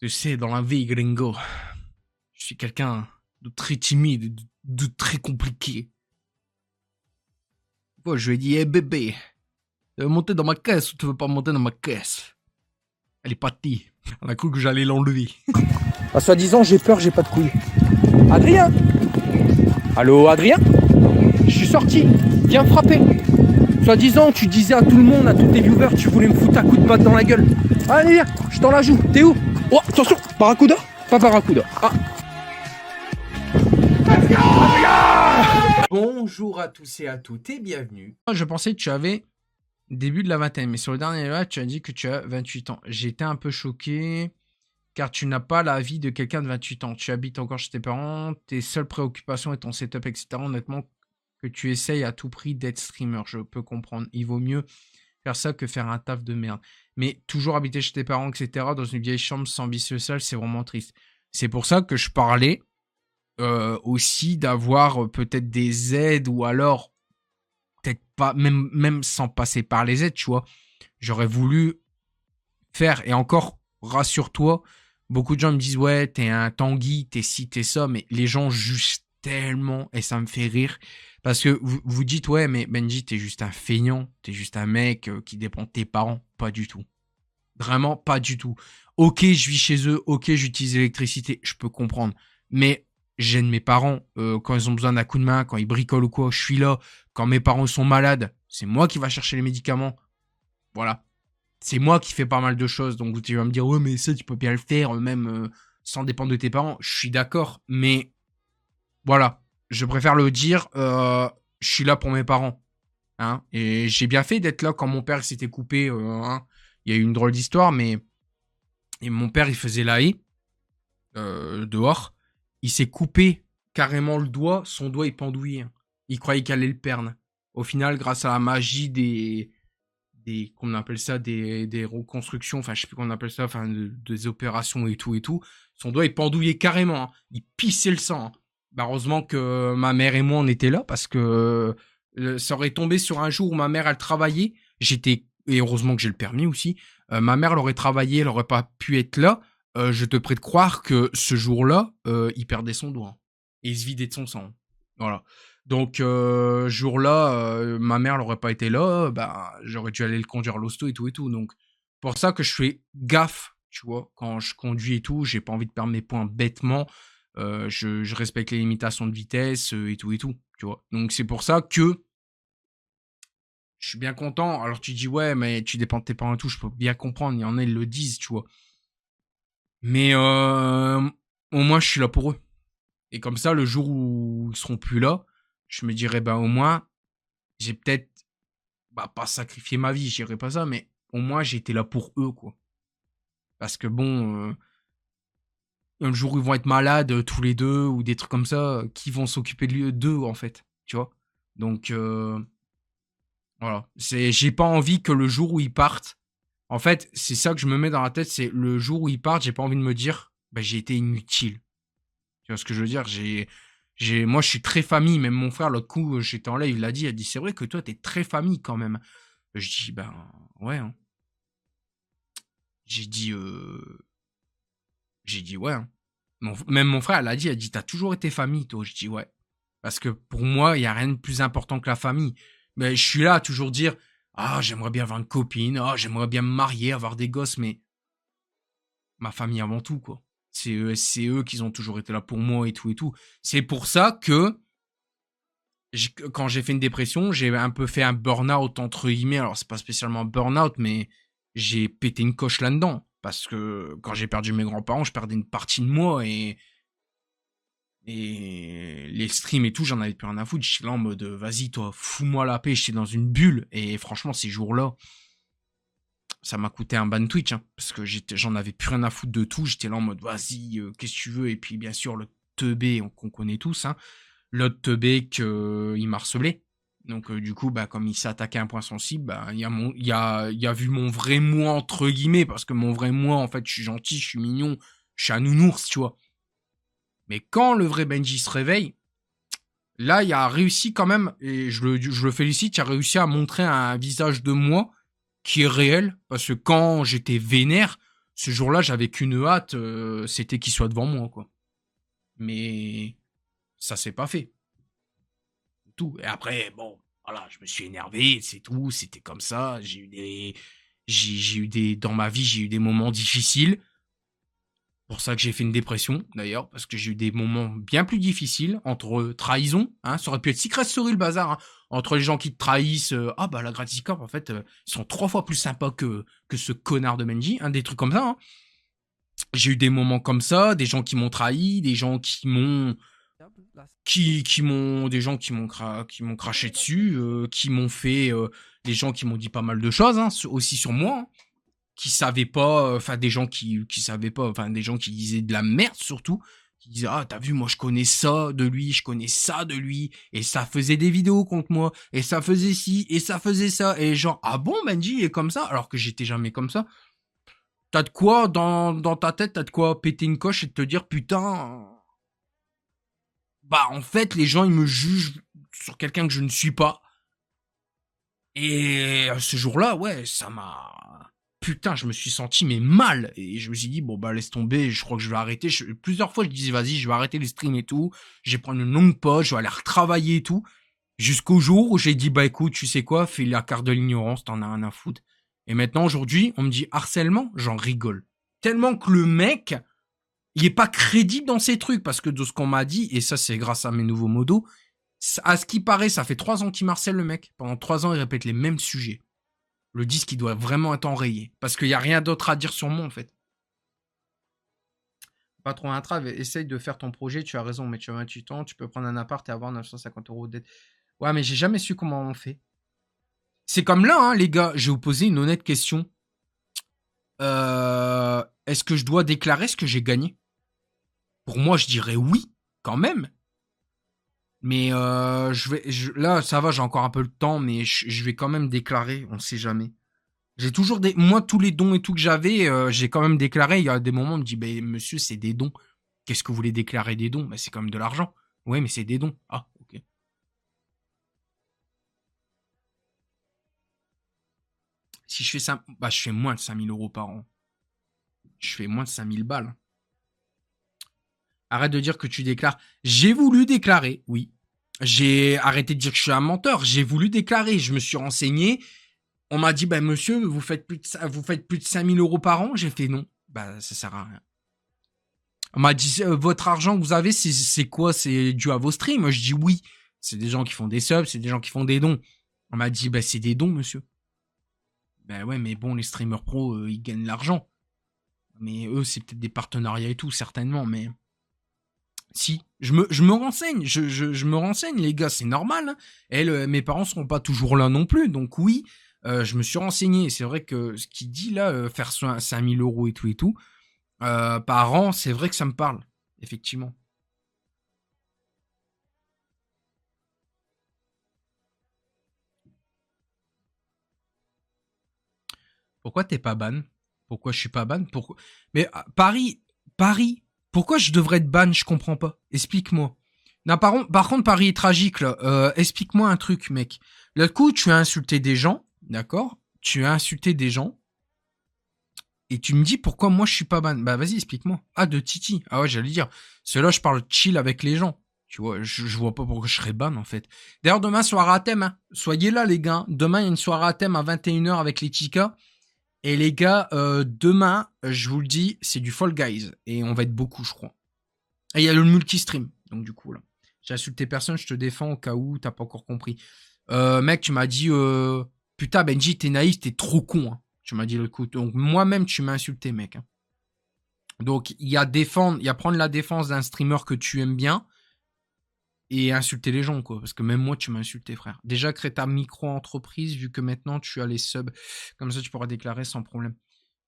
Tu sais, dans la vie, gringo, je suis quelqu'un de très timide, de très compliqué. Moi, je lui ai dit, hey bébé, tu veux monter dans ma caisse ou tu veux pas monter dans ma caisse? Elle est partie. On a cru que j'allais l'enlever. Bah, soi-disant, j'ai peur, j'ai pas de couilles. Adrien? Allô, Adrien? Je suis sorti, viens me frapper. Soi-disant, tu disais à tout le monde, à tous tes viewers, tu voulais me foutre un coup de batte dans la gueule. Allez, viens, je t'en la joue. T'es où? Oh, attention, Barracuda? Pas Barracuda. Ah. Bonjour à tous et à toutes et bienvenue. Je pensais que tu avais début de la vingtaine, mais sur le dernier live, tu as dit que tu as 28 ans. J'étais un peu choqué, car tu n'as pas la vie de quelqu'un de 28 ans. Tu habites encore chez tes parents, tes seules préoccupations et ton setup, etc. Honnêtement, que tu essayes à tout prix d'être streamer, je peux comprendre. Il vaut mieux faire ça que faire un taf de merde. Mais toujours habiter chez tes parents, etc., dans une vieille chambre sans vie sociale, c'est vraiment triste. C'est pour ça que je parlais aussi d'avoir peut-être des aides ou alors peut-être pas, même sans passer par les aides, tu vois. J'aurais voulu faire, et encore, rassure-toi, beaucoup de gens me disent, ouais, t'es un Tanguy, t'es ci, t'es ça, mais les gens jugent tellement, et ça me fait rire, parce que vous dites, ouais, mais Benji, t'es juste un feignant, t'es juste un mec qui dépend de tes parents. Pas du tout. Vraiment pas du tout. Ok, je vis chez eux, ok, j'utilise l'électricité, je peux comprendre, mais j'aide mes parents quand ils ont besoin d'un coup de main, quand ils bricolent ou quoi, je suis là. Quand mes parents sont malades, c'est moi qui va chercher les médicaments. Voilà. C'est moi qui fais pas mal de choses. Donc tu vas me dire, ouais, mais ça, tu peux bien le faire, même sans dépendre de tes parents. Je suis d'accord, mais voilà. Je préfère le dire, je suis là pour mes parents. Hein, et j'ai bien fait d'être là quand mon père s'était coupé. Hein. Il y a eu une drôle d'histoire, mais et mon père, il faisait la haie dehors. Il s'est coupé carrément le doigt. Son doigt est pendouillé. Hein. Il croyait qu'il allait le perdre. Au final, grâce à la magie qu'on appelle ça, des reconstructions, enfin, je sais plus comment on appelle ça, enfin, des opérations et tout, son doigt est pendouillé carrément. Hein. Il pissait le sang. Hein. Bah, heureusement que ma mère et moi, on était là parce que ça aurait tombé sur un jour où ma mère, elle travaillait. Et heureusement que j'ai le permis aussi. Ma mère, elle aurait travaillé, elle aurait pas pu être là. Je te prie de croire que ce jour-là, il perdait son doigt. Hein. Et il se vidait de son sang. Hein. Voilà. Donc, jour-là, ma mère n'aurait pas été là, bah, j'aurais dû aller le conduire à l'hosto et tout. Donc, pour ça que je fais gaffe, tu vois, quand je conduis et tout, j'ai pas envie de perdre mes points bêtement. Je respecte les limitations de vitesse et tout, tu vois. Donc, c'est pour ça que je suis bien content. Alors, tu dis, ouais, mais tu dépends de tes parents et tout, je peux bien comprendre. Il y en a, ils le disent, tu vois. Mais au moins, je suis là pour eux. Et comme ça, le jour où ils seront plus là, je me dirais, ben au moins, j'ai peut-être, bah, pas sacrifié ma vie, je dirais pas ça, mais au moins, j'ai été là pour eux, quoi. Parce que bon, un jour où ils vont être malades tous les deux, ou des trucs comme ça, qui vont s'occuper d'eux, en fait, tu vois. Donc, voilà. J'ai pas envie que le jour où ils partent, en fait, c'est ça que je me mets dans la tête, c'est le jour où ils partent, j'ai pas envie de me dire, bah, j'ai été inutile. Tu vois ce que je veux dire? Moi, je suis très famille. Même mon frère, l'autre coup, j'étais en live, il a dit, c'est vrai que toi, t'es très famille quand même. Je dis, ben, ouais. Hein. J'ai dit, ouais. Hein. Même mon frère, il a dit, t'as toujours été famille, toi. Je dis, ouais. Parce que pour moi, il n'y a rien de plus important que la famille. Mais je suis là à toujours dire, ah, j'aimerais bien avoir une copine, ah, j'aimerais bien me marier, avoir des gosses, mais ma famille avant tout, quoi. C'est eux qui ont toujours été là pour moi et tout. C'est pour ça que quand j'ai fait une dépression, j'ai un peu fait un burn-out entre guillemets. Alors c'est pas spécialement un burn-out, mais j'ai pété une coche là-dedans. Parce que quand j'ai perdu mes grands-parents, je perdais une partie de moi et les streams et tout, j'en avais plus rien à foutre. J'étais là en mode, vas-y toi, fous-moi la paix. J'étais dans une bulle et franchement ces jours-là, ça m'a coûté un ban Twitch, hein, parce que j'en avais plus rien à foutre de tout. J'étais là en mode, vas-y, qu'est-ce que tu veux? Et puis, bien sûr, le teubé, qu'on connaît tous, hein, l'autre teubé qu'il m'a harcelé. Donc, du coup, bah, comme il s'est attaqué à un point sensible, bah, il a vu mon vrai moi, entre guillemets, parce que mon vrai moi, en fait, je suis gentil, je suis mignon, je suis un nounours, tu vois. Mais quand le vrai Benji se réveille, là, il a réussi quand même, et je le félicite, il a réussi à montrer un visage de moi qui est réel, parce que quand j'étais vénère, Ce jour-là, j'avais qu'une hâte, c'était qu'il soit devant moi, quoi. Mais ça s'est pas fait. Tout. Et après, bon, voilà, je me suis énervé, c'est tout, c'était comme ça. J'ai eu des, dans ma vie, j'ai eu des moments difficiles. Pour ça que j'ai fait une dépression, d'ailleurs, parce que j'ai eu des moments bien plus difficiles entre trahison, hein, ça aurait pu être Secret Story le bazar, hein, entre les gens qui te trahissent, ah bah la Graticorp, en fait, ils sont 3 fois plus sympas que ce connard de Menji, hein, des trucs comme ça, hein. J'ai eu des moments comme ça, des gens qui m'ont trahi, des gens qui m'ont des gens qui m'ont craché dessus, qui m'ont fait des gens qui m'ont dit pas mal de choses, hein, aussi sur moi, hein, qui savaient pas, enfin des gens qui savaient pas, enfin des gens qui disaient de la merde surtout, qui disaient ah t'as vu moi je connais ça de lui, je connais ça de lui, et ça faisait des vidéos contre moi, et ça faisait ci, et ça faisait ça, et genre ah bon Benji est comme ça, alors que j'étais jamais comme ça. T'as de quoi dans ta tête, t'as de quoi péter une coche et te dire putain, bah en fait les gens ils me jugent sur quelqu'un que je ne suis pas. Et ce jour-là, ouais, ça m'a... Putain, je me suis senti mais mal. Et je me suis dit, bon bah laisse tomber, je crois que je vais arrêter. Plusieurs fois je disais, vas-y, je vais arrêter les streams et tout. Je vais prendre une longue pause, je vais aller retravailler et tout. Jusqu'au jour où j'ai dit, bah écoute, tu sais quoi, fais la carte de l'ignorance, t'en as rien à foutre. Et maintenant, aujourd'hui, on me dit harcèlement, j'en rigole. Tellement que le mec, il est pas crédible dans ses trucs, parce que de ce qu'on m'a dit, et ça c'est grâce à mes nouveaux modos, à ce qui paraît, ça fait 3 ans qu'il harcèle le mec. Pendant 3 ans, il répète les mêmes sujets. Le disque, il doit vraiment être enrayé. Parce qu'il n'y a rien d'autre à dire sur moi, en fait. Pas trop un trave, essaye de faire ton projet, tu as raison, mais tu as 28 ans, tu peux prendre un appart et avoir 950 € d'aide. Ouais, mais j'ai jamais su comment on fait. C'est comme là, hein, les gars, je vais vous poser une honnête question. Est-ce que je dois déclarer ce que j'ai gagné? Pour moi, je dirais oui, quand même. Mais là, ça va, j'ai encore un peu le temps, mais je vais quand même déclarer, on sait jamais. J'ai toujours des... Moi, tous les dons et tout que j'avais, j'ai quand même déclaré. Il y a des moments, on me dit, ben monsieur, c'est des dons. Qu'est-ce que vous voulez déclarer des dons? Ben, c'est quand même de l'argent. Ouais, mais c'est des dons. Ah, ok. Si je fais ça, bah, je fais moins de 5000 € par an. Je fais moins de 5000 balles. Arrête de dire que tu déclares. J'ai voulu déclarer, oui. J'ai arrêté de dire que je suis un menteur. J'ai voulu déclarer. Je me suis renseigné. On m'a dit, bah, monsieur, vous faites plus de 5000 € par an. J'ai fait non. Bah, ça sert à rien. On m'a dit, votre argent que vous avez, c'est quoi? C'est dû à vos streams? Moi, je dis oui. C'est des gens qui font des subs, c'est des gens qui font des dons. On m'a dit, bah, c'est des dons, monsieur. Ben ouais, mais bon, les streamers pro, ils gagnent l'argent. Mais eux, c'est peut-être des partenariats et tout, certainement, mais... Si, je me renseigne, je me renseigne, les gars, c'est normal. Hein. Mes parents seront pas toujours là non plus, donc oui, je me suis renseigné. C'est vrai que ce qu'il dit là, faire 5000 € et tout, par an, c'est vrai que ça me parle, effectivement. Pourquoi t'es pas ban? Pourquoi je suis pas ban? Pourquoi... Mais Paris, pourquoi je devrais être ban? Je comprends pas. Explique-moi. Non, par contre, Paris est tragique, là. Explique-moi un truc, mec. L'autre coup, tu as insulté des gens, d'accord? Tu as insulté des gens. Et tu me dis pourquoi moi je suis pas ban. Bah vas-y, explique-moi. Ah, de Titi. Ah ouais, j'allais dire. Cela, je parle chill avec les gens. Tu vois, je vois pas pourquoi je serais ban, en fait. D'ailleurs, demain, soirée à thème. Hein. Soyez là, les gars. Demain, il y a une soirée à thème à 21h avec les chicas. Et les gars, demain, je vous le dis, c'est du Fall Guys. Et on va être beaucoup, je crois. Et il y a le multi-stream. Donc du coup, là. J'ai insulté personne, je te défends au cas où t'as pas encore compris. Mec, tu m'as dit, putain, Benji, t'es naïf, t'es trop con. Hein. Tu m'as dit le coup. Donc moi-même, tu m'as insulté, mec. Hein. Donc il y a prendre la défense d'un streamer que tu aimes bien et insulter les gens, quoi. Parce que même moi, tu m'as insulté, frère. Déjà, crée ta micro-entreprise, vu que maintenant, tu as les subs. Comme ça, tu pourras déclarer sans problème.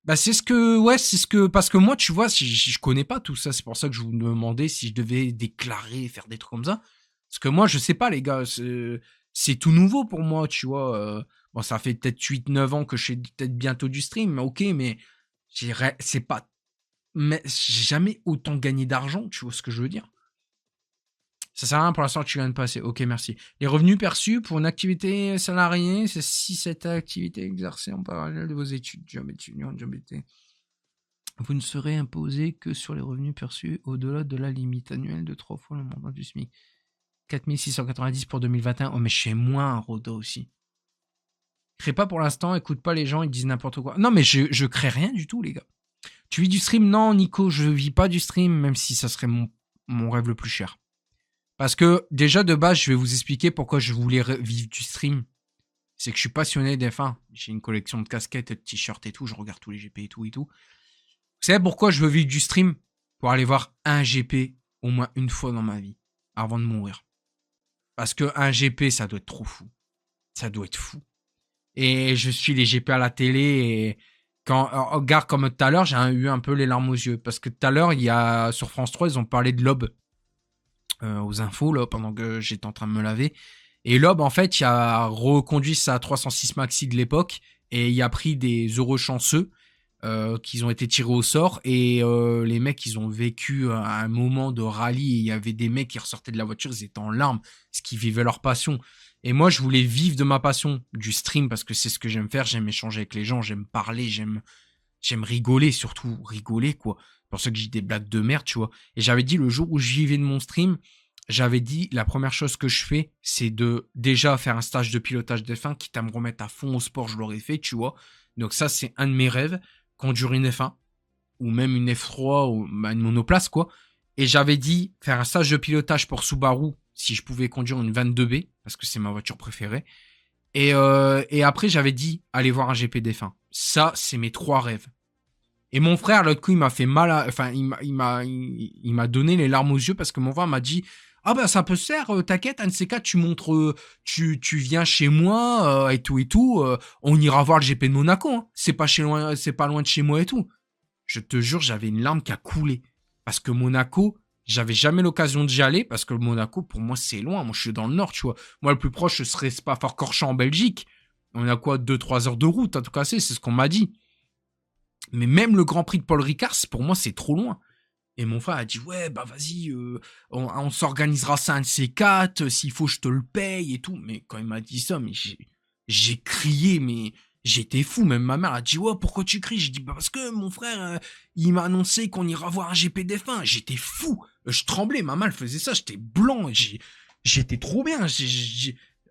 Bah, parce que moi, tu vois, si je connais pas tout ça, c'est pour ça que je vous demandais si je devais déclarer, faire des trucs comme ça. Parce que moi, je sais pas, les gars, c'est tout nouveau pour moi, tu vois. Bon, ça fait peut-être 8-9 ans que je fais peut-être bientôt du stream, ok, mais c'est pas, mais j'ai jamais autant gagné d'argent, tu vois ce que je veux dire. Ça sert à rien pour l'instant que tu viens de passer. Ok, merci. Les revenus perçus pour une activité salariée, c'est si cette activité exercée en parallèle de vos études. Job étudiant, job été. Vous ne serez imposé que sur les revenus perçus au-delà de la limite annuelle de 3 fois le montant du SMIC. 4690 pour 2021. Oh, mais chez moi, un Roda aussi. Crée pas pour l'instant, écoute pas les gens, ils disent n'importe quoi. Non, mais je crée rien du tout, les gars. Tu vis du stream? Non, Nico, je vis pas du stream, même si ça serait mon rêve le plus cher. Parce que, déjà, de base, je vais vous expliquer pourquoi je voulais vivre du stream. C'est que je suis passionné d'F1. J'ai une collection de casquettes, de t-shirts et tout, je regarde tous les GP et tout et tout. Vous savez pourquoi je veux vivre du stream? Pour aller voir un GP au moins une fois dans ma vie, avant de mourir. Parce que un GP, ça doit être trop fou. Ça doit être fou. Et je suis les GP à la télé et quand, regarde comme tout à l'heure, j'ai eu un peu les larmes aux yeux. Parce que tout à l'heure, il y a, sur France 3, ils ont parlé de Lob aux infos, là, pendant que j'étais en train de me laver. Et Lob, en fait, il a reconduit sa 306 Maxi de l'époque et il a pris des heureux chanceux qui ont été tirés au sort. Et les mecs, ils ont vécu un moment de rallye et il y avait des mecs qui ressortaient de la voiture, ils étaient en larmes, parce qu'ils vivaient leur passion. Et moi, je voulais vivre de ma passion, du stream, parce que c'est ce que j'aime faire. J'aime échanger avec les gens, j'aime parler, j'aime rigoler, surtout rigoler, quoi. C'est pour ça que j'ai des blagues de merde, tu vois. Et j'avais dit, le jour où j'y vais de mon stream, j'avais dit, la première chose que je fais, c'est de déjà faire un stage de pilotage de F1, quitte à me remettre à fond au sport, je l'aurais fait, tu vois. Donc ça, c'est un de mes rêves, conduire une F1, ou même une F3, ou une monoplace, quoi. Et j'avais dit, faire un stage de pilotage pour Subaru, si je pouvais conduire une 22B, parce que c'est ma voiture préférée. Et après, j'avais dit, aller voir un GP d'F1. Ça, c'est mes 3 rêves. Et mon frère, l'autre coup, il m'a fait mal enfin, il m'a donné les larmes aux yeux parce que mon frère m'a dit, ah ben, ça peut se faire, t'inquiète, un de ces 4, tu montres, tu viens chez moi, et tout, on ira voir le GP de Monaco, hein. C'est pas loin de chez moi et tout. Je te jure, j'avais une larme qui a coulé. Parce que Monaco, j'avais jamais l'occasion d'y aller parce que Monaco, pour moi, c'est loin. Moi, je suis dans le nord, tu vois. Moi, le plus proche, ce serait Spa-Francorchamps en Belgique. On a quoi, 2-3 heures de route, en tout cas, c'est ce qu'on m'a dit. Mais même le Grand Prix de Paul Ricard, pour moi, c'est trop loin. Et mon frère a dit, ouais, bah vas-y, on s'organisera ça un de ces 4, s'il faut, je te le paye et tout. Mais quand il m'a dit ça, mais j'ai crié, mais j'étais fou. Même ma mère a dit, ouais, pourquoi tu cries? J'ai dit, bah parce que mon frère, il m'a annoncé qu'on ira voir un GP d'F1. J'étais fou. Je tremblais, maman, elle faisait ça, j'étais blanc. J'étais trop bien.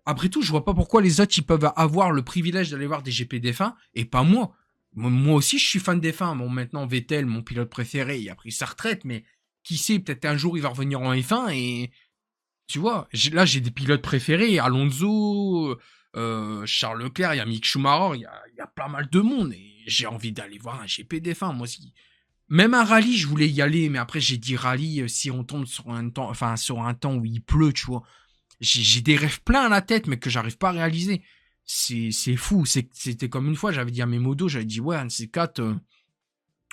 Après tout, je vois pas pourquoi les autres, ils peuvent avoir le privilège d'aller voir des GP d'F1 et pas moi. Moi aussi, je suis fan des F1. Bon, maintenant, Vettel, mon pilote préféré, il a pris sa retraite, mais qui sait, peut-être un jour, il va revenir en F1 et tu vois, là, j'ai des pilotes préférés. Alonso, Charles Leclerc, il y a Mick Schumacher, il y a pas mal de monde et j'ai envie d'aller voir un GP d'F1. Moi, même un rallye, je voulais y aller, mais après, j'ai dit rallye, si on tombe sur un temps où il pleut, tu vois. J'ai des rêves pleins à la tête, mais que j'arrive pas à réaliser. C'est fou. C'était comme une fois, j'avais dit à mes modos, j'avais dit, ouais, un de ces 4,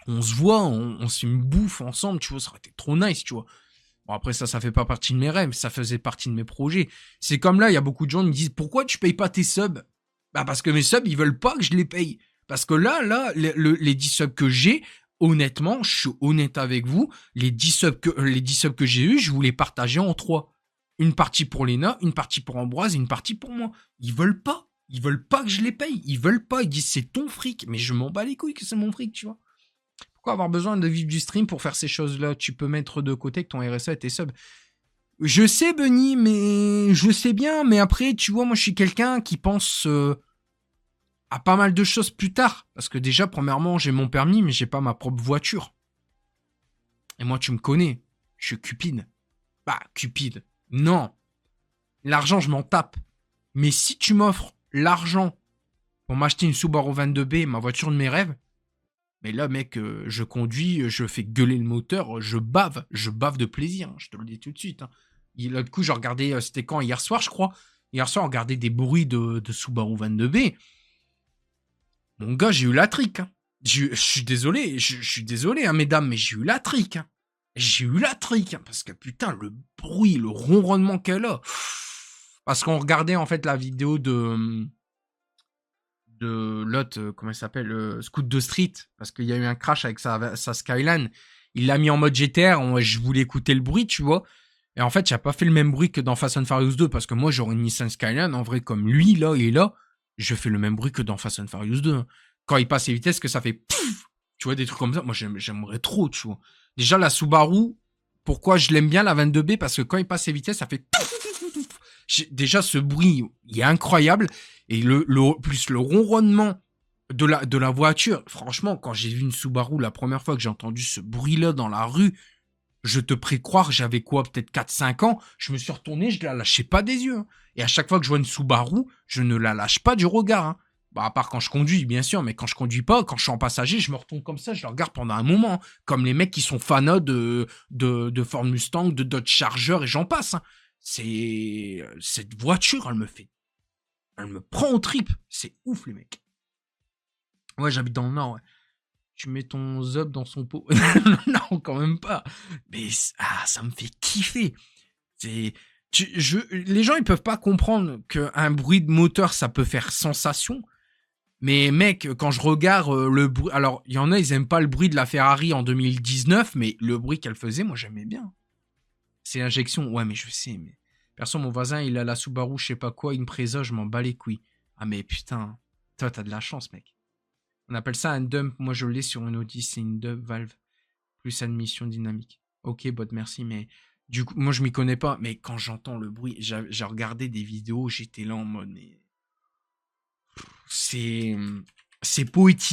on se voit, on se me bouffe ensemble, tu vois, ça aurait été trop nice, tu vois. Bon, après, ça fait pas partie de mes rêves, ça faisait partie de mes projets. C'est comme là, il y a beaucoup de gens qui me disent, pourquoi tu payes pas tes subs? Bah, parce que mes subs, ils veulent pas que je les paye. Parce que là, les 10 subs que j'ai, honnêtement, je suis honnête avec vous, les 10 subs que j'ai eu, je vous les partageais en 3. Une partie pour Léna, une partie pour Ambroise et une partie pour moi. Ils veulent pas. Ils veulent pas que je les paye. Ils veulent pas. Ils disent c'est ton fric. Mais je m'en bats les couilles que c'est mon fric, tu vois. Pourquoi avoir besoin de vivre du stream pour faire ces choses-là? Tu peux mettre de côté que ton RSA et tes subs. Je sais, Benny, mais je sais bien. Mais après, tu vois, moi, je suis quelqu'un qui pense à pas mal de choses plus tard. Parce que déjà, premièrement, j'ai mon permis, mais j'ai pas ma propre voiture. Et moi, tu me connais. Je suis cupide. Bah, cupide. Non. L'argent, je m'en tape. Mais si tu m'offres l'argent pour m'acheter une Subaru 22B, ma voiture de mes rêves, mais là, mec, je conduis, je fais gueuler le moteur, je bave de plaisir, hein, je te le dis tout de suite. Hein. L'autre coup, j'ai regardé, c'était quand? Hier soir, je crois. Hier soir, on regardait des bruits de Subaru 22B. Mon gars, j'ai eu la trique. Hein. Je suis désolé, je suis désolé, hein, mesdames, mais j'ai eu la trique. Hein. J'ai eu la trique, hein, parce que putain, le bruit, le ronronnement qu'elle a. Parce qu'on regardait en fait la vidéo de l'autre, comment il s'appelle, Scoot de Street, parce qu'il y a eu un crash avec sa Skyline. Il l'a mis en mode GTR, je voulais écouter le bruit, tu vois. Et en fait, j'ai pas fait le même bruit que dans Fast and Furious 2, parce que moi, j'aurais une Nissan Skyline, en vrai, comme lui, là, et là, je fais le même bruit que dans Fast and Furious 2. Hein. Quand il passe les vitesses, que ça fait pouf, Tu vois, des trucs comme ça, moi, j'aimerais trop, tu vois. Déjà, la Subaru, pourquoi je l'aime bien, la 22B? Parce que quand il passe ses vitesses, ça fait... Déjà, ce bruit, il est incroyable. Et plus le ronronnement de la voiture. Franchement, quand j'ai vu une Subaru, la première fois que j'ai entendu ce bruit-là dans la rue, je te prie de croire, j'avais quoi, peut-être 4-5 ans, je me suis retourné, je la lâchais pas des yeux. Hein. Et à chaque fois que je vois une Subaru, je ne la lâche pas du regard. Hein. Bah, à part quand je conduis, bien sûr, mais quand je conduis pas, quand je suis en passager, je me retourne comme ça, je la regarde pendant un moment. Hein. Comme les mecs qui sont fanas de Ford Mustang, de Dodge Charger et j'en passe. Hein. Cette voiture, elle me prend au trip. C'est ouf, les mecs. Ouais, j'habite dans le Nord, ouais. Tu mets ton Zub dans son pot. Non, quand même pas. Mais ça me fait kiffer. Les gens, ils peuvent pas comprendre qu'un bruit de moteur, ça peut faire sensation. Mais mec, quand je regarde le bruit... Alors, il y en a, ils aiment pas le bruit de la Ferrari en 2019, mais le bruit qu'elle faisait, moi, j'aimais bien. C'est l'injection. Ouais, mais je sais, mais... Perso, mon voisin, il a la Subaru, je sais pas quoi, une Preza, je m'en bats les couilles. Ah, mais putain, toi, t'as de la chance, mec. On appelle ça un dump. Moi, je l'ai sur une Audi, c'est une dump valve. Plus admission dynamique. Ok, bot, merci, mais... Du coup, moi, je m'y connais pas, mais quand j'entends le bruit, j'ai regardé des vidéos, j'étais là en mode, mais... C'est poétique.